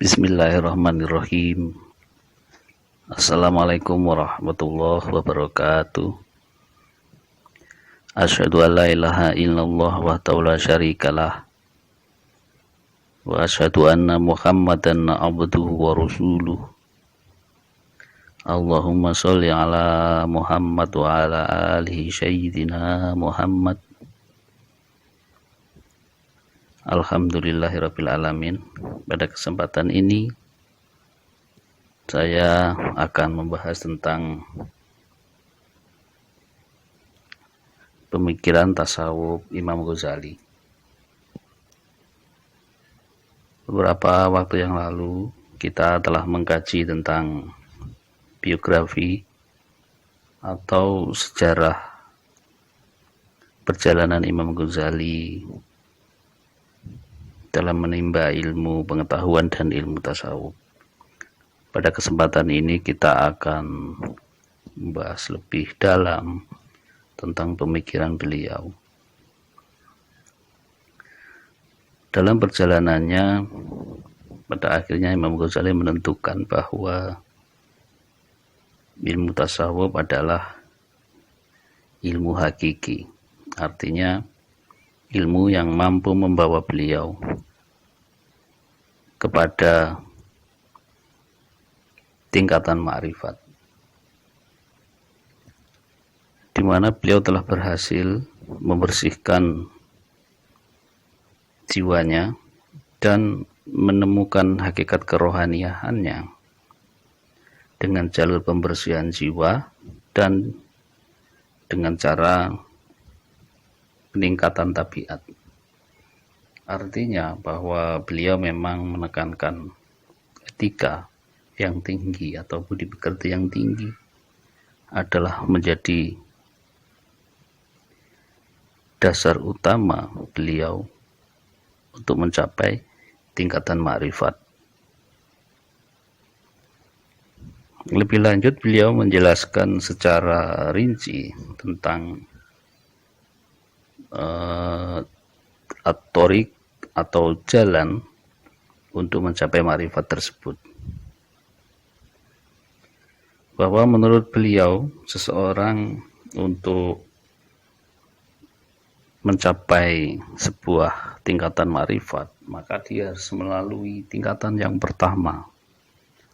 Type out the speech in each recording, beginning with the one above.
Bismillahirrahmanirrahim. Assalamualaikum warahmatullahi wabarakatuh. Asyhadu an la ilaha illallah wahdahu la syarikalah wa asyhadu anna Muhammadan abduhu wa rasuluh. Allahumma sholli ala Muhammad wa ala alihi sayyidina Muhammad. Alhamdulillahirabbil alamin. Pada kesempatan ini saya akan membahas tentang pemikiran tasawuf Imam Ghazali. Beberapa waktu yang lalu kita telah mengkaji tentang biografi atau sejarah perjalanan Imam Ghazali dalam menimba ilmu pengetahuan dan ilmu tasawuf. Pada kesempatan ini kita akan membahas lebih dalam tentang pemikiran beliau. Dalam perjalanannya, pada akhirnya Imam Ghazali menentukan bahwa ilmu tasawuf adalah ilmu hakiki, artinya ilmu yang mampu membawa beliau kepada tingkatan ma'rifat, di mana beliau telah berhasil membersihkan jiwanya dan menemukan hakikat kerohaniahannya dengan jalur pembersihan jiwa dan dengan cara peningkatan tabiat. Artinya bahwa beliau memang menekankan etika yang tinggi atau budi pekerti yang tinggi adalah menjadi dasar utama beliau untuk mencapai tingkatan ma'rifat. Lebih lanjut beliau menjelaskan secara rinci tentang at-thoriq atau jalan untuk mencapai ma'rifat tersebut. Bahwa menurut beliau seseorang untuk mencapai sebuah tingkatan ma'rifat, maka dia harus melalui tingkatan yang pertama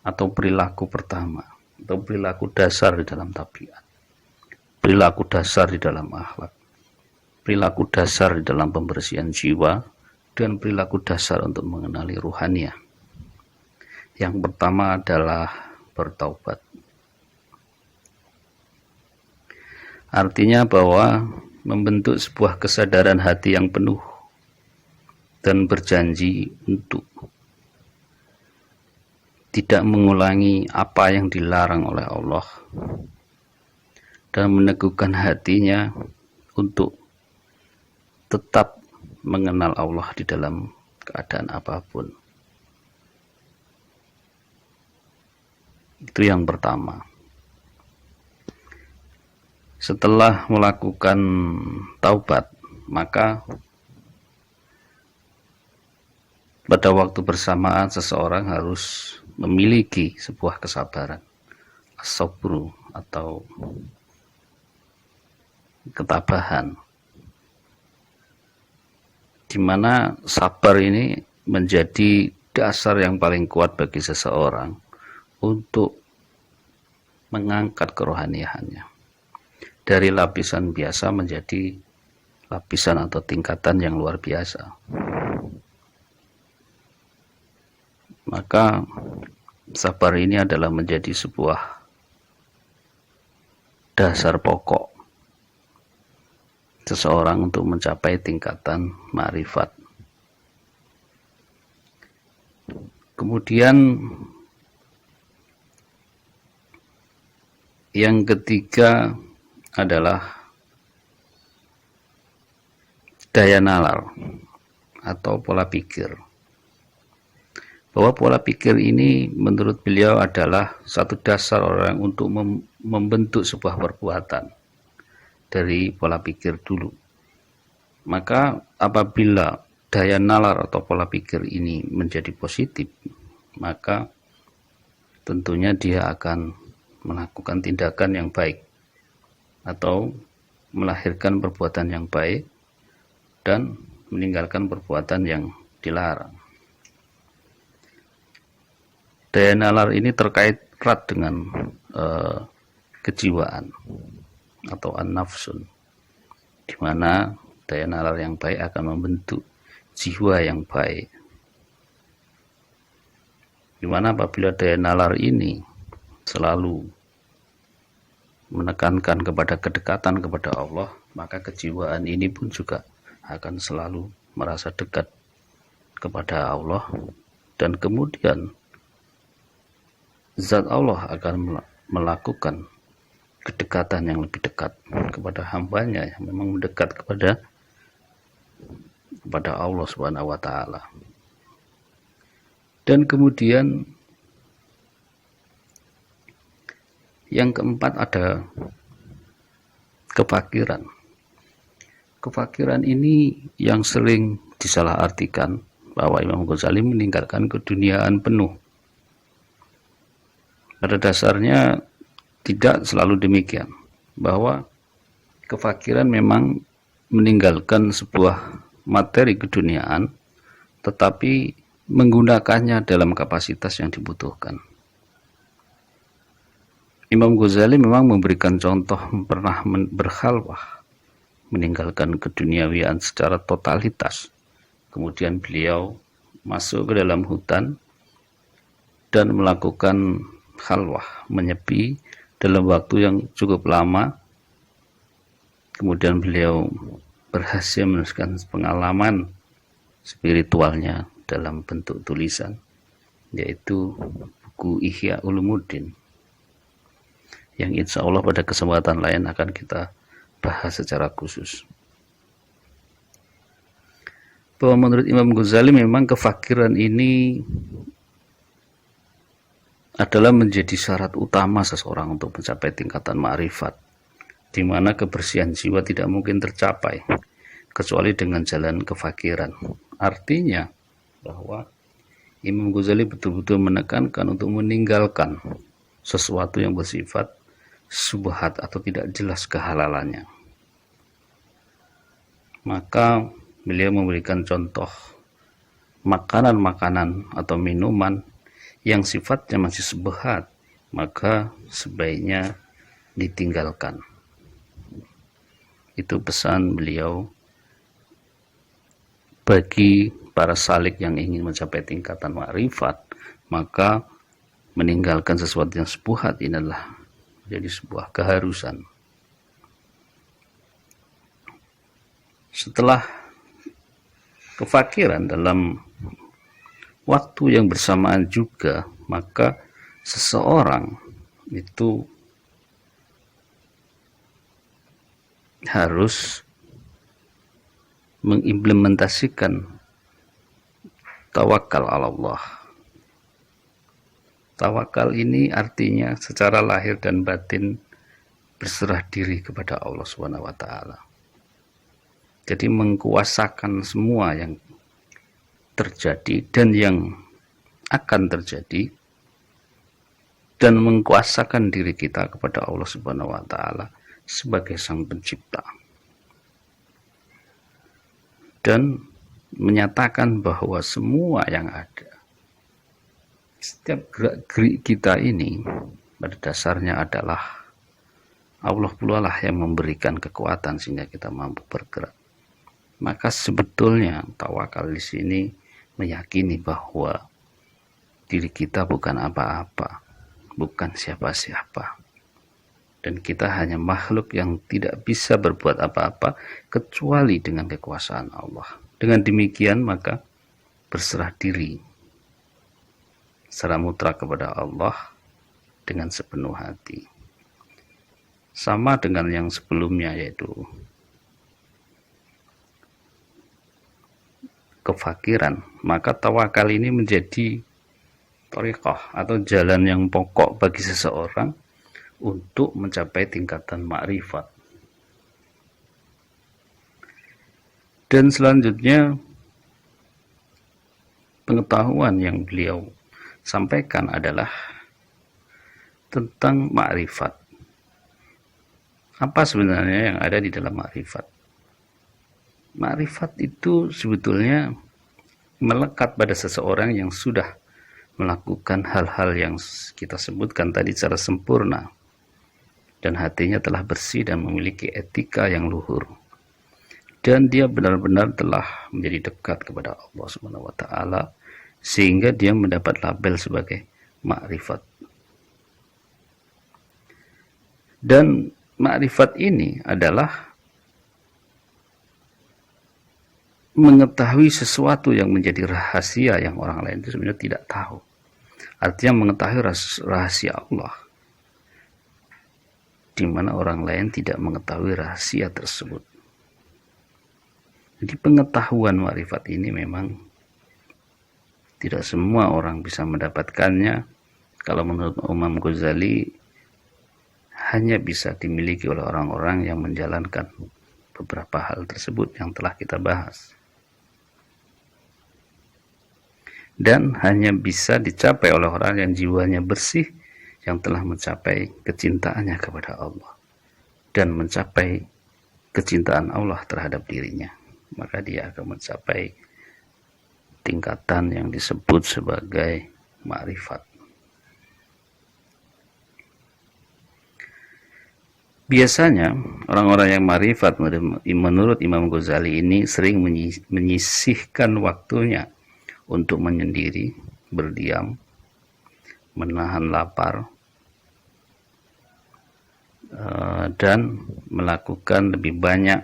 atau perilaku pertama atau perilaku dasar di dalam tabiat, perilaku dasar di dalam akhlak, perilaku dasar di dalam pembersihan jiwa, dan perilaku dasar untuk mengenali ruhaniah. Yang pertama adalah bertaubat. Artinya bahwa membentuk sebuah kesadaran hati yang penuh dan berjanji untuk tidak mengulangi apa yang dilarang oleh Allah dan meneguhkan hatinya untuk tetap mengenal Allah di dalam keadaan apapun. Itu yang pertama. Setelah melakukan taubat, maka pada waktu bersamaan seseorang harus memiliki sebuah kesabaran, as-sabru atau ketabahan, di mana sabar ini menjadi dasar yang paling kuat bagi seseorang untuk mengangkat kerohaniahannya dari lapisan biasa menjadi lapisan atau tingkatan yang luar biasa. Maka sabar ini adalah menjadi sebuah dasar pokok seseorang untuk mencapai tingkatan ma'rifat. Kemudian yang ketiga adalah daya nalar atau pola pikir. Bahwa pola pikir ini menurut beliau adalah satu dasar orang untuk membentuk sebuah perbuatan dari pola pikir dulu. Maka apabila daya nalar atau pola pikir ini menjadi positif, maka tentunya dia akan melakukan tindakan yang baik atau melahirkan perbuatan yang baik dan meninggalkan perbuatan yang dilarang. Daya nalar ini terkait erat dengan kejiwaan atau an-nafsun, di mana daya nalar yang baik akan membentuk jiwa yang baik. Di mana apabila daya nalar ini selalu menekankan kepada kedekatan kepada Allah, maka kejiwaan ini pun juga akan selalu merasa dekat kepada Allah, dan kemudian zat Allah akan melakukan kedekatan yang lebih dekat kepada hambanya yang memang mendekat kepada Allah Subhanahu wa taala. Dan kemudian yang keempat ada kefakiran. Kefakiran ini yang sering disalahartikan bahwa Imam Ghazali meninggalkan keduniaan penuh. Pada dasarnya tidak selalu demikian, bahwa kefakiran memang meninggalkan sebuah materi keduniaan, tetapi menggunakannya dalam kapasitas yang dibutuhkan. Imam Ghazali memang memberikan contoh pernah berkhalwah, meninggalkan keduniawian secara totalitas. Kemudian beliau masuk ke dalam hutan dan melakukan khalwah, menyepi dalam waktu yang cukup lama. Kemudian beliau berhasil menuliskan pengalaman spiritualnya dalam bentuk tulisan, yaitu buku Ihya Ulumuddin, yang insya Allah pada kesempatan lain akan kita bahas secara khusus. Bahwa menurut Imam Ghazali memang kefakiran ini adalah menjadi syarat utama seseorang untuk mencapai tingkatan ma'rifat, di mana kebersihan jiwa tidak mungkin tercapai kecuali dengan jalan kefakiran. Artinya bahwa Imam Ghazali betul-betul menekankan untuk meninggalkan sesuatu yang bersifat syubhat atau tidak jelas kehalalannya. Maka beliau memberikan contoh makanan-makanan atau minuman yang sifatnya masih syubhat, maka sebaiknya ditinggalkan. Itu pesan beliau bagi para salik yang ingin mencapai tingkatan ma'rifat. Maka meninggalkan sesuatu yang syubhat ini adalah jadi sebuah keharusan. Setelah kefakiran dalam waktu yang bersamaan juga, maka seseorang itu harus mengimplementasikan tawakal ala Allah. Tawakal ini artinya secara lahir dan batin berserah diri kepada Allah Subhanahu wa taala. Jadi mengkuasakan semua yang terjadi dan yang akan terjadi, dan mengkuasakan diri kita kepada Allah Subhanahu wa taala sebagai Sang Pencipta, dan menyatakan bahwa semua yang ada, setiap gerak-gerik kita ini pada dasarnya adalah Allah pula lah yang memberikan kekuatan sehingga kita mampu bergerak. Maka sebetulnya tawakal di sini meyakini bahwa diri kita bukan apa-apa, bukan siapa-siapa, dan kita hanya makhluk yang tidak bisa berbuat apa-apa kecuali dengan kekuasaan Allah. Dengan demikian maka berserah diri secara mutlak kepada Allah dengan sepenuh hati. Sama dengan yang sebelumnya, yaitu kefakiran. Maka tawakal ini menjadi thariqah atau jalan yang pokok bagi seseorang untuk mencapai tingkatan ma'rifat. Dan selanjutnya pengetahuan yang beliau sampaikan adalah tentang ma'rifat. Apa sebenarnya yang ada di dalam ma'rifat? Ma'rifat itu sebetulnya melekat pada seseorang yang sudah melakukan hal-hal yang kita sebutkan tadi secara sempurna, dan hatinya telah bersih dan memiliki etika yang luhur, dan dia benar-benar telah menjadi dekat kepada Allah Subhanahu wa taala, sehingga dia mendapat label sebagai ma'rifat. Dan ma'rifat ini adalah mengetahui sesuatu yang menjadi rahasia yang orang lain itu sebenarnya tidak tahu. Artinya mengetahui rahasia Allah, di mana orang lain tidak mengetahui rahasia tersebut. Jadi pengetahuan ma'rifat ini memang tidak semua orang bisa mendapatkannya. Kalau menurut Imam Ghazali, hanya bisa dimiliki oleh orang-orang yang menjalankan beberapa hal tersebut yang telah kita bahas. Dan hanya bisa dicapai oleh orang yang jiwanya bersih, yang telah mencapai kecintaannya kepada Allah dan mencapai kecintaan Allah terhadap dirinya. Maka dia akan mencapai tingkatan yang disebut sebagai ma'rifat. Biasanya orang-orang yang ma'rifat menurut Imam Ghazali ini sering menyisihkan waktunya untuk menyendiri, berdiam, menahan lapar, dan melakukan lebih banyak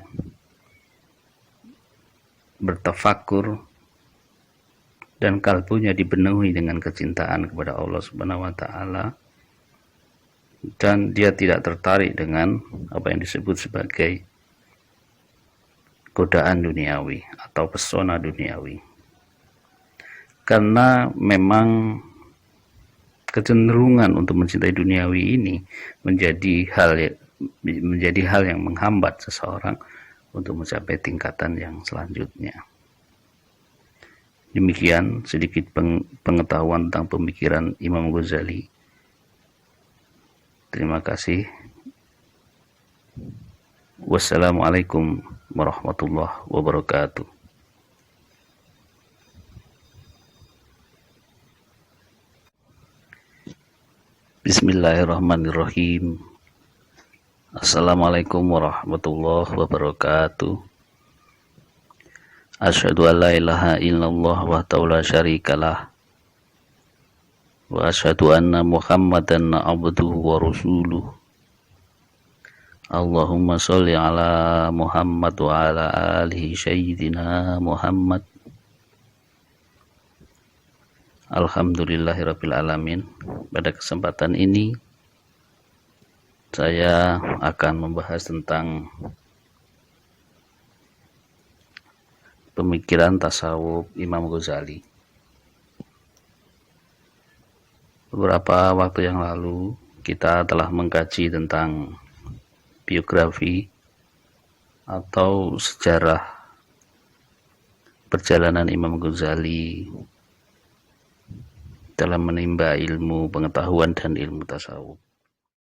bertafakur, dan kalbunya dipenuhi dengan kecintaan kepada Allah Subhanahu wa taala, dan dia tidak tertarik dengan apa yang disebut sebagai godaan duniawi atau pesona duniawi. Karena memang kecenderungan untuk mencintai duniawi ini menjadi hal yang menghambat seseorang untuk mencapai tingkatan yang selanjutnya. Demikian sedikit pengetahuan tentang pemikiran Imam Ghazali. Terima kasih. Wassalamualaikum warahmatullahi wabarakatuh. Bismillahirrahmanirrahim. Assalamualaikum warahmatullahi wabarakatuh. Asyhadu an la ilaha illallah wahdahu la syarikalah, wa asyhadu anna Muhammadan abduhu wa rasuluh. Allahumma sholli ala Muhammad wa ala alihi sayyidina Muhammad. Alhamdulillahirabbil alamin. Pada kesempatan ini saya akan membahas tentang pemikiran tasawuf Imam Ghazali. Beberapa waktu yang lalu kita telah mengkaji tentang biografi atau sejarah perjalanan Imam Ghazali dalam menimba ilmu pengetahuan dan ilmu tasawuf.